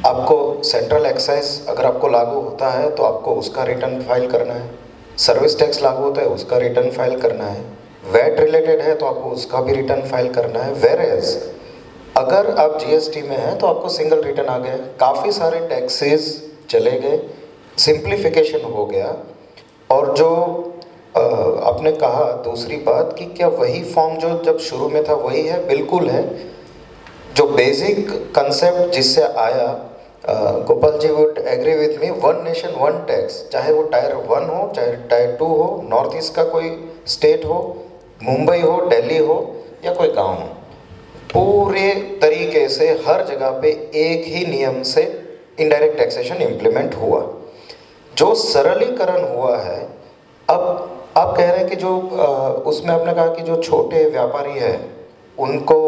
आपको सेंट्रल एक्साइज अगर आपको लागू होता है तो आपको उसका रिटर्न फाइल करना है, सर्विस टैक्स लागू होता है उसका रिटर्न फाइल करना है, वैट रिलेटेड है तो आपको उसका भी रिटर्न फाइल करना है। वेरेज अगर आप जीएसटी में हैं तो आपको सिंगल रिटर्न आ गया। काफ़ी सारे टैक्सेस चले गए, सिंप्लीफिकेशन हो गया। और जो आपने कहा दूसरी बात कि क्या वही फॉर्म जो जब शुरू में था वही है, बिल्कुल है। जो बेसिक कंसेप्ट जिससे आया, Gopal ji would agree with me, one nation one tax, चाहे वो टायर 1 हो चाहे टायर 2 हो, नॉर्थ ईस्ट का कोई स्टेट हो, मुंबई हो, दिल्ली हो या कोई गांव हो, पूरे तरीके से हर जगह पे एक ही नियम से इनडायरेक्ट टैक्सेशन इम्प्लीमेंट हुआ। जो सरलीकरण हुआ है, अब आप कह रहे हैं कि जो उसमें आपने कहा कि जो छोटे व्यापारी हैं उनको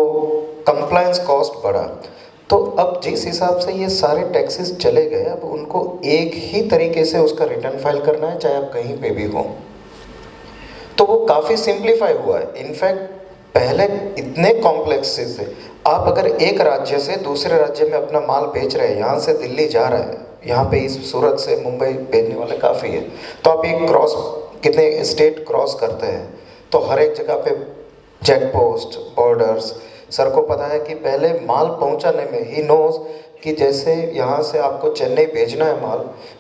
कंप्लायंस कॉस्ट बढ़ा, तो अब जिस हिसाब से ये सारे टैक्सेस चले गए, अब उनको एक ही तरीके से उसका रिटर्न फाइल करना है चाहे आप कहीं पे भी हो, तो वो काफ़ी सिंप्लीफाई हुआ है। इनफैक्ट पहले इतने कॉम्प्लेक्सेस थे, आप अगर एक राज्य से दूसरे राज्य में अपना माल बेच रहे हैं, यहाँ से दिल्ली जा रहा है, यहाँ पे इस सूरत से मुंबई भेजने वाले काफ़ी है, तो आप एक क्रॉस कितने स्टेट क्रॉस करते हैं, तो हर एक जगह पे चेक पोस्ट, बॉर्डर्स, सर को पता है कि पहले माल पहुंचाने में ही नोज कि जैसे यहाँ से आपको चेन्नई भेजना है माल,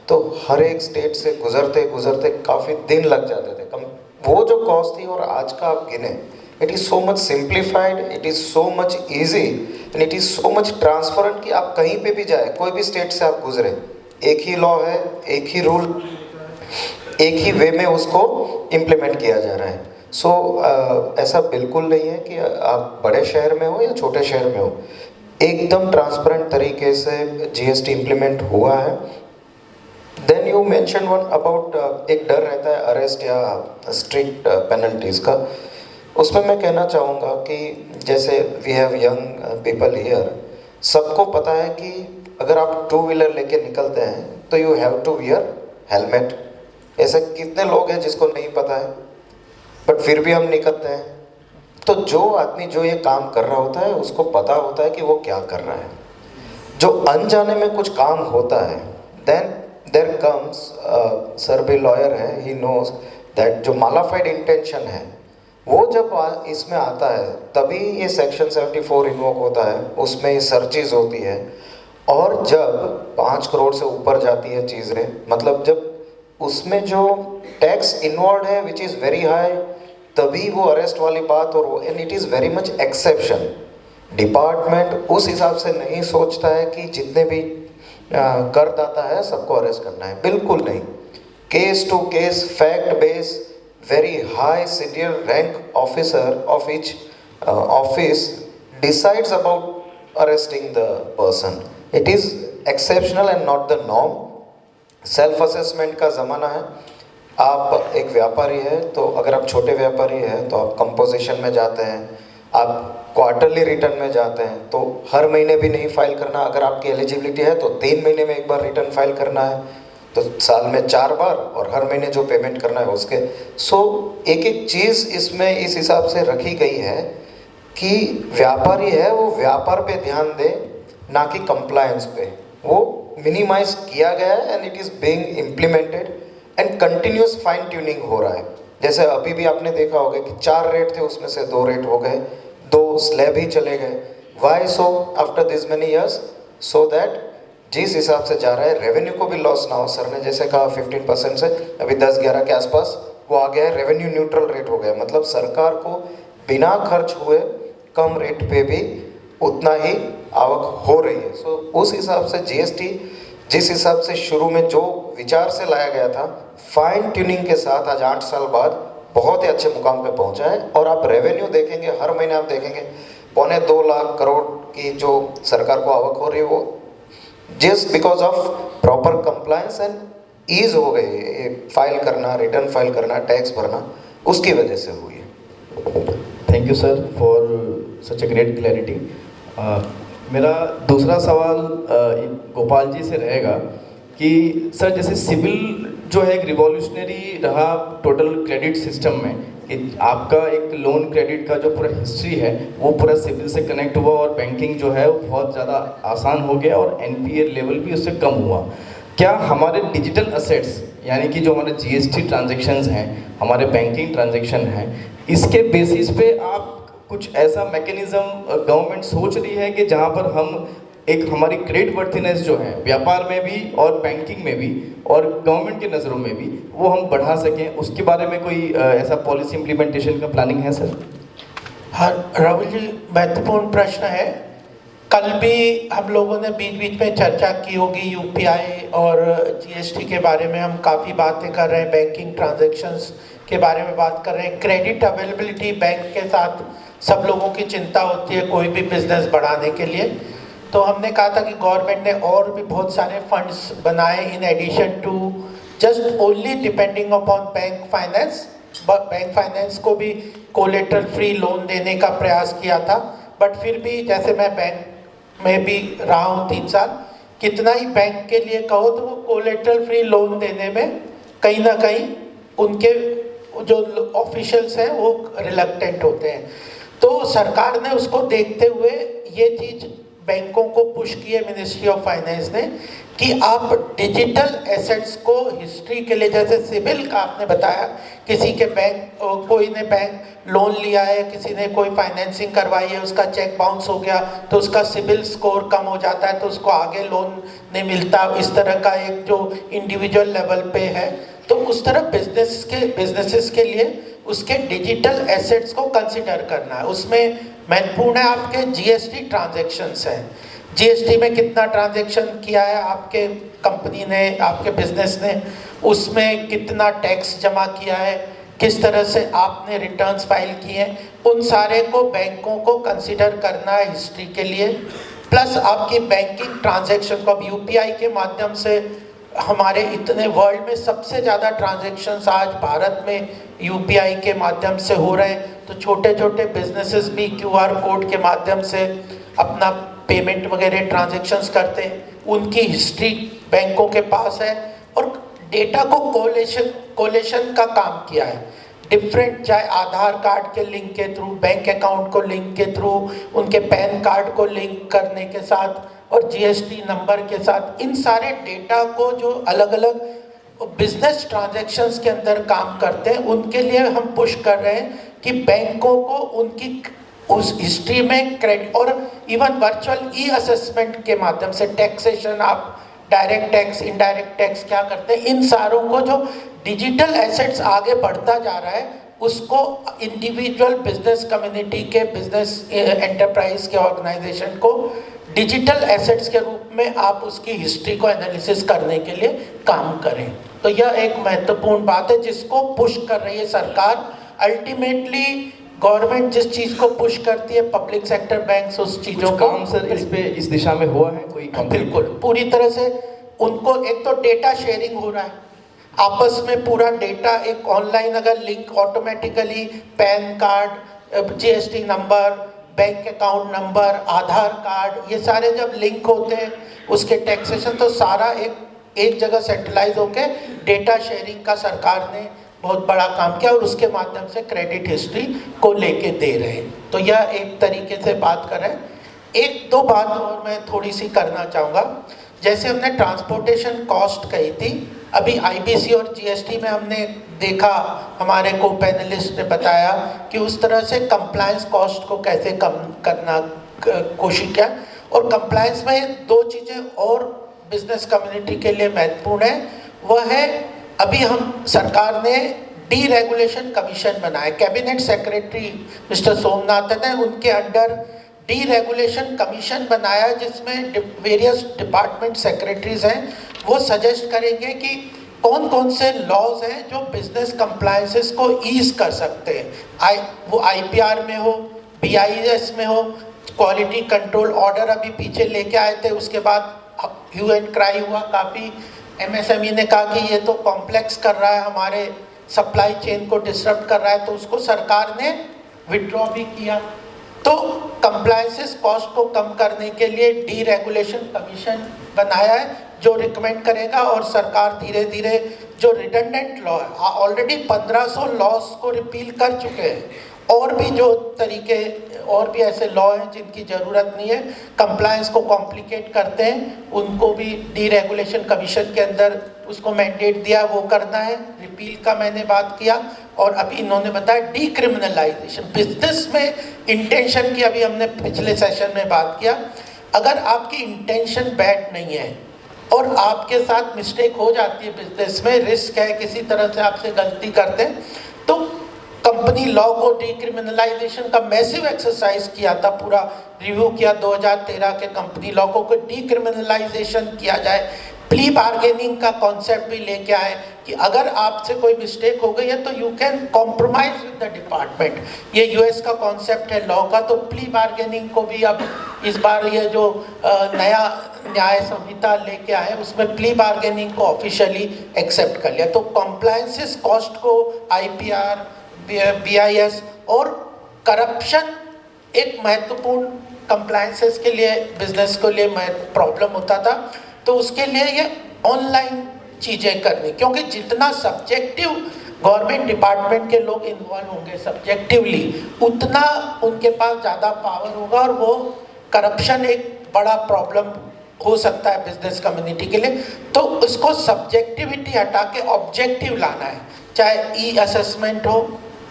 तो हर एक स्टेट से गुजरते गुजरते काफ़ी दिन लग जाते थे। कम वो जो कॉस्ट थी और आज का आप गिने, it is so much simplified, it is so much easy and it is so much transparent कि आप कहीं पे भी जाए, कोई भी स्टेट से आप गुजरे, एक ही लॉ है, एक ही रूल, एक ही वे में उसको इम्प्लीमेंट किया जा रहा है। सो ऐसा बिल्कुल नहीं है कि आप बड़े शहर में हो या छोटे शहर में हो, एकदम ट्रांसपेरेंट तरीके से जीएसटी इम्प्लीमेंट हुआ है। Then you mention one about, एक डर रहता है अरेस्ट या स्ट्रिक्ट पेनल्टीज़ का। उसमें मैं कहना चाहूँगा कि जैसे we have young people here, सबको पता है कि अगर आप 2 व्हीलर लेके निकलते हैं तो you have to wear helmet. ऐसे कितने लोग हैं जिसको नहीं पता है, बट फिर भी हम निकलते हैं। तो जो आदमी जो ये काम कर रहा होता है उसको पता होता है कि वो क्या कर रहा है। जो अनजाने में कुछ काम होता है, देन देयर कम्स, सर भी लॉयर है, ही नोज दैट जो मालाफाइड इंटेंशन है वो जब इसमें आता है तभी ये सेक्शन 74 इन्वोक होता है, उसमें ये सर्चेज होती है। और जब 5 करोड़ से ऊपर जाती है चीज़ें, मतलब जब उसमें जो टैक्स इन्वॉल्व है विच इज़ वेरी हाई, तभी वो अरेस्ट वाली बात, और वो and it is very much exception. Department उस हिसाब से नहीं सोचता है कि जितने भी करदाता है सबको अरेस्ट करना है, बिल्कुल नहीं। Case to case, fact base, very high senior rank officer of each office decides about arresting the person. It is exceptional and not the norm. Self assessment का ज़माना है। आप एक व्यापारी है तो अगर आप छोटे व्यापारी हैं तो आप कंपोजिशन में जाते हैं, आप क्वार्टरली रिटर्न में जाते हैं, तो हर महीने भी नहीं फाइल करना। अगर आपकी एलिजिबिलिटी है तो 3 महीने में एक बार रिटर्न फाइल करना है, तो साल में 4 बार, और हर महीने जो पेमेंट करना है उसके। सो एक एक चीज़ इसमें इस हिसाब से रखी गई है कि व्यापारी है वो व्यापार पे ध्यान दे, ना कि कंप्लायंस पे। वो मिनिमाइज किया गया है and it is being implemented and continuous fine tuning हो रहा है। जैसे अभी भी आपने देखा होगा कि 4 रेट थे, उसमें से 2 रेट हो गए, 2 स्लैब ही चले गए। Why so after this many years? So that जिस हिसाब से जा रहा है रेवेन्यू को भी लॉस ना हो। सर ने जैसे कहा 15% से अभी 10-11 के आसपास वो आ गया है, रेवेन्यू न्यूट्रल रेट हो गया, मतलब सरकार को बिना खर्च हुए कम रेट पे भी उतना ही आवक हो रही है। सो उस हिसाब से जीएसटी जिस हिसाब से शुरू में जो विचार से लाया गया था, फाइन ट्यूनिंग के साथ आज 8 साल बाद बहुत ही अच्छे मुकाम पे पहुंचा है। और आप रेवेन्यू देखेंगे, हर महीने आप देखेंगे 2.25 लाख करोड़ की जो सरकार को आवक हो रही है, वो just because of proper compliance and ease हो गई, फाइल करना, रिटर्न फाइल करना, टैक्स भरना, उसकी वजह से हुई है। Thank you sir for such a great clarity. मेरा दूसरा सवाल गोपाल जी से रहेगा कि सर जैसे सिविल जो है एक रिवॉल्यूशनरी रहा टोटल क्रेडिट सिस्टम में कि आपका एक लोन क्रेडिट का जो पूरा हिस्ट्री है वो पूरा सिविल से कनेक्ट हुआ और बैंकिंग जो है वो बहुत ज़्यादा आसान हो गया और एनपीए लेवल भी उससे कम हुआ। क्या हमारे डिजिटल असेट्स यानी कि जो हमारे जीएसटी ट्रांजैक्शंस हैं, हमारे बैंकिंग ट्रांजैक्शन हैं, इसके बेसिस पे आप कुछ ऐसा मैकेनिज्म गवर्नमेंट सोच रही है कि जहाँ पर हम एक हमारी क्रेडिट वर्थीनेस जो है व्यापार में भी और बैंकिंग में भी और गवर्नमेंट की नज़रों में भी वो हम बढ़ा सकें, उसके बारे में कोई ऐसा पॉलिसी इम्प्लीमेंटेशन का प्लानिंग है सर? हाँ राहुल जी, महत्वपूर्ण प्रश्न है। कल भी हम लोगों ने बीच बीच में चर्चा की होगी यूपीआई और जीएसटी के बारे में, हम काफ़ी बातें कर रहे हैं, बैंकिंग ट्रांजैक्शंस के बारे में बात कर रहे हैं। क्रेडिट अवेलेबिलिटी बैंक के साथ सब लोगों की चिंता होती है कोई भी बिजनेस बढ़ाने के लिए, तो हमने कहा था कि गवर्नमेंट ने और भी बहुत सारे फंड्स बनाए in addition to just only depending upon bank finance. Bank finance को भी कोलेटरल फ्री लोन देने का प्रयास किया था, बट फिर भी जैसे मैं बैंक में भी रहा हूँ 3 साल, कितना ही बैंक के लिए कहो तो वो कोलेटरल फ्री लोन देने में कहीं ना कहीं उनके जो ऑफिशियल्स हैं वो रिलक्टेंट होते हैं। तो सरकार ने उसको देखते हुए ये चीज़ बैंकों को पुश की है, मिनिस्ट्री ऑफ फाइनेंस ने, कि आप डिजिटल एसेट्स को हिस्ट्री के लिए, जैसे सिबिल का आपने बताया, किसी के बैंक कोई ने बैंक लोन लिया है, किसी ने कोई फाइनेंसिंग करवाई है, उसका चेक बाउंस हो गया तो उसका सिबिल स्कोर कम हो जाता है तो उसको आगे लोन नहीं मिलता। इस तरह का एक जो इंडिविजुअल लेवल पे है, तो उस तरह बिजनेसेस के लिए उसके डिजिटल एसेट्स को कंसिडर करना है। उसमें महत्वपूर्ण है आपके जीएसटी ट्रांजैक्शंस हैं, जीएसटी में कितना ट्रांजैक्शन किया है आपके कंपनी ने, आपके बिजनेस ने, उसमें कितना टैक्स जमा किया है, किस तरह से आपने रिटर्न्स फाइल किए हैं, उन सारे को बैंकों को कंसिडर करना है हिस्ट्री के लिए। प्लस आपकी बैंकिंग ट्रांजैक्शन को, अब यूपीआई के माध्यम से हमारे इतने वर्ल्ड में सबसे ज़्यादा ट्रांजैक्शंस आज भारत में यूपीआई के माध्यम से हो रहे हैं, तो छोटे छोटे बिजनेसेस भी क्यूआर कोड के माध्यम से अपना पेमेंट वगैरह ट्रांजैक्शंस करते हैं, उनकी हिस्ट्री बैंकों के पास है। और डेटा को कोलेशन का काम किया है, डिफरेंट, चाहे आधार कार्ड के लिंक के थ्रू, बैंक अकाउंट को लिंक के थ्रू, उनके पैन कार्ड को लिंक करने के साथ और जीएसटी नंबर के साथ, इन सारे डेटा को जो अलग अलग बिजनेस ट्रांजैक्शंस के अंदर काम करते हैं उनके लिए हम पुश कर रहे हैं कि बैंकों को उनकी उस हिस्ट्री में क्रेडिट और इवन वर्चुअल ई असेसमेंट के माध्यम से, टैक्सेशन, आप डायरेक्ट टैक्स, इनडायरेक्ट टैक्स क्या करते हैं, इन सारों को जो डिजिटल एसेट्स आगे बढ़ता जा रहा है उसको इंडिविजुअल बिजनेस कम्युनिटी के, बिजनेस एंटरप्राइज के ऑर्गेनाइजेशन को डिजिटल एसेट्स के रूप में आप उसकी हिस्ट्री को एनालिसिस करने के लिए काम करें। तो यह एक महत्वपूर्ण बात है जिसको पुश कर रही है सरकार। अल्टीमेटली गवर्नमेंट जिस चीज़ को पुश करती है, पब्लिक सेक्टर बैंक्स उस चीज़ों को काम सर इस दिशा में हुआ है कोई? बिल्कुल पूरी तरह से उनको, एक तो डेटा शेयरिंग हो रहा है आपस में, पूरा डेटा एक ऑनलाइन अगर link automatically PAN card, GST number, bank account number, Aadhaar card, ये सारे जब लिंक होते हैं उसके टैक्सेशन, तो सारा एक जगह सेंट्रलाइज होके डेटा शेयरिंग का सरकार ने बहुत बड़ा काम किया और उसके माध्यम से क्रेडिट हिस्ट्री को लेके दे रहे हैं। तो यह एक तरीके से बात कर रहे हैं। एक दो बात और मैं थोड़ी सी करना चाहूँगा। जैसे हमने ट्रांसपोर्टेशन कॉस्ट कही थी, अभी आईबीसी और जीएसटी में हमने देखा, हमारे को पैनलिस्ट ने बताया कि उस तरह से कंप्लायंस कॉस्ट को कैसे कम करना कोशिश किया। और कंप्लायंस में दो चीज़ें और बिजनेस कम्युनिटी के लिए महत्वपूर्ण है, वह है अभी हम सरकार ने डीरेगुलेशन कमीशन बनाया, कैबिनेट सेक्रेटरी मिस्टर सोमनाथन है, उनके अंडर डीरेगुलेशन कमीशन बनाया जिसमें वेरियस डिपार्टमेंट सेक्रेटरीज हैं, वो सजेस्ट करेंगे कि कौन कौन से लॉज हैं जो बिजनेस कंप्लायंसेस को ईज कर सकते हैं, वो आईपीआर में हो, बीआईएस में हो, क्वालिटी कंट्रोल ऑर्डर अभी पीछे लेके आए थे, उसके बाद ह्यू एंड क्राई हुआ काफ़ी, एमएसएमई ने कहा कि ये तो कॉम्प्लेक्स कर रहा है, हमारे सप्लाई चेन को डिसरप्ट कर रहा है, तो उसको सरकार ने विड्रॉ भी किया। तो कंप्लायंसेस कॉस्ट को कम करने के लिए डीरेगुलेशन कमीशन बनाया है जो रिकमेंड करेगा, और सरकार धीरे धीरे जो रिडंडेंट लॉ है, ऑलरेडी 1500 लॉस को रिपील कर चुके हैं, और भी जो तरीके और भी ऐसे लॉ हैं जिनकी ज़रूरत नहीं है, कंप्लायंस को कॉम्प्लिकेट करते हैं, उनको भी डीरेगुलेशन कमीशन के अंदर उसको मैंडेट दिया वो करना है। रिपील का मैंने बात किया, और अभी इन्होंने बताया डीक्रिमिनलाइजेशन। बिजनेस में इंटेंशन की अभी हमने पिछले सेशन में बात किया। अगर आपकी इंटेंशन बैड नहीं है और आपके साथ मिस्टेक हो जाती है, बिजनेस में रिस्क है, किसी तरह से आपसे गलती करते हैं, तो कंपनी लॉ को डीक्रिमिनलाइजेशन का मैसिव एक्सरसाइज किया था, पूरा रिव्यू किया 2013 के कंपनी लॉ को डीक्रिमिनलाइजेशन किया जाए। प्ली बार्गेनिंग का कॉन्सेप्ट भी लेके आए कि अगर आपसे कोई मिस्टेक हो गई है तो you can compromise with the department. ये यूएस का कॉन्सेप्ट है लॉ का, तो प्ली बार्गेनिंग को भी अब इस बार ये जो नया न्याय संहिता लेके आए उसमें प्ली बार्गेनिंग को ऑफिशियली एक्सेप्ट कर लिया। तो कॉम्प्लायंसेस कॉस्ट को आईपीआर, बीआईएस और करप्शन एक महत्वपूर्ण कंप्लायंसेस के लिए, बिजनेस के लिए प्रॉब्लम होता था, तो उसके लिए ये ऑनलाइन चीज़ें करनी, क्योंकि जितना सब्जेक्टिव गवर्नमेंट डिपार्टमेंट के लोग इन्वॉल्व होंगे सब्जेक्टिवली, उतना उनके पास ज़्यादा पावर होगा, और वो करप्शन एक बड़ा प्रॉब्लम हो सकता है बिजनेस कम्युनिटी के लिए। तो उसको सब्जेक्टिविटी हटा के ऑब्जेक्टिव लाना है, चाहे ई असेसमेंट हो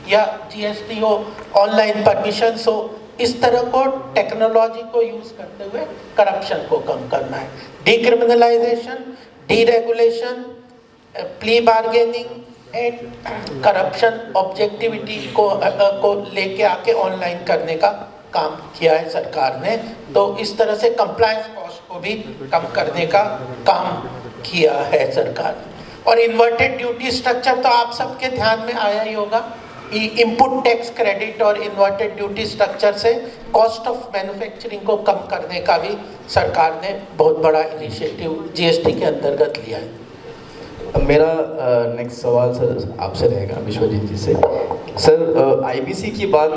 या जीएसटी हो, ऑनलाइन परमिशंस हो, इस तरह को टेक्नोलॉजी को यूज़ करते हुए करप्शन को कम करना है। Decriminalisation, deregulation, plea bargaining and corruption objectivity को लेके आके ऑनलाइन करने का काम किया है सरकार ने। तो इस तरह से कंप्लायंस कॉस्ट को भी कम करने का काम किया है सरकार ने। और इन्वर्टेड ड्यूटी स्ट्रक्चर तो आप सबके ध्यान में आया ही होगा। इनपुट टैक्स क्रेडिट और इन्वर्टेड ड्यूटी स्ट्रक्चर से कॉस्ट ऑफ मैन्युफैक्चरिंग को कम करने का भी सरकार ने बहुत बड़ा इनिशिएटिव जीएसटी के अंतर्गत लिया है। अब मेरा नेक्स्ट सवाल सर आपसे रहेगा, विश्वजीत जी से। सर आईबीसी की बात